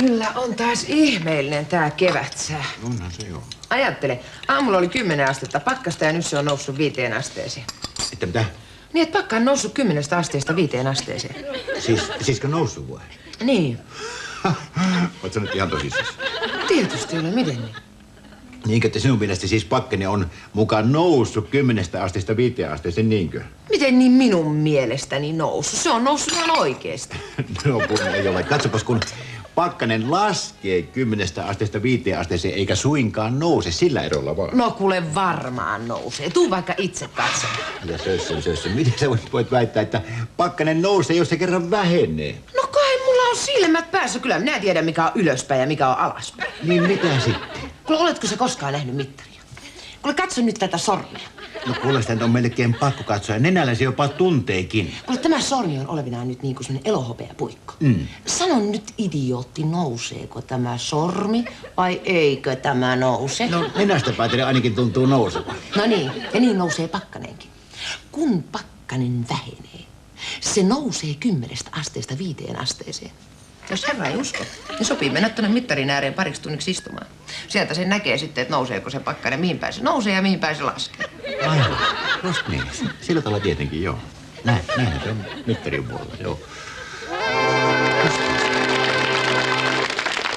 Kyllä on taas ihmeellinen tää kevätsää. Onhan se joo. Ajattele, aamulla oli 10 astetta pakkasta ja nyt se on noussut 5 asteeseen. Että mitä? Niin, että pakka on noussut 10 asteesta 5 asteeseen. Siiskö noussut vai? Niin. Oot sä nyt ihan tosissaan? Tietysti ole, miten niin? Niinkö, että sinun mielestä siis pakkane on mukaan noussut 10 asteesta 5 asteeseen, niinkö? Miten niin minun mielestäni noussut? Se on noussut ihan oikeesti. No kun ei ole. Katsopas, kun pakkanen laskee 10 asteesta 5 asteeseen eikä suinkaan nouse sillä erolla vaan. No kuule, varmaan nousee. Tuu vaikka itse katsomaan. Ja sössön. Miten sä voit väittää, että pakkanen nousee, jos se kerran vähenee? No kai mulla on silmät päässä. Kyllä minä tiedän, mikä on ylöspäin ja mikä on alaspäin. Niin mitä sitten? Kuule, oletko sä koskaan nähnyt mittaria? Kuule, katso nyt tätä sormea. No kuule, sitä on melkein pakko katsoa. Nenällä se jopa tunteekin. Kuule, tämä sormi on olevinaan nyt niin kuin semmoinen elohopeapuikko. Sano nyt, idiootti, nouseeko tämä sormi vai eikö tämä nouse? No nenästä päätellen ainakin tuntuu nousevan. No niin, ja niin nousee pakkanenkin. Kun pakkanen vähenee, se nousee 10 asteesta 5 asteeseen. Jos herra ei usko, niin sopii mennä tuonne mittarin ääreen pariksi tunniksi istumaan. Sieltä se näkee sitten, että nouseeko se pakkanen, mihin päin se nousee ja mihin päin se laskee. Aivan, just niin. Sillä tavalla tietenkin, joo. Näin se on mittarin puolella, joo.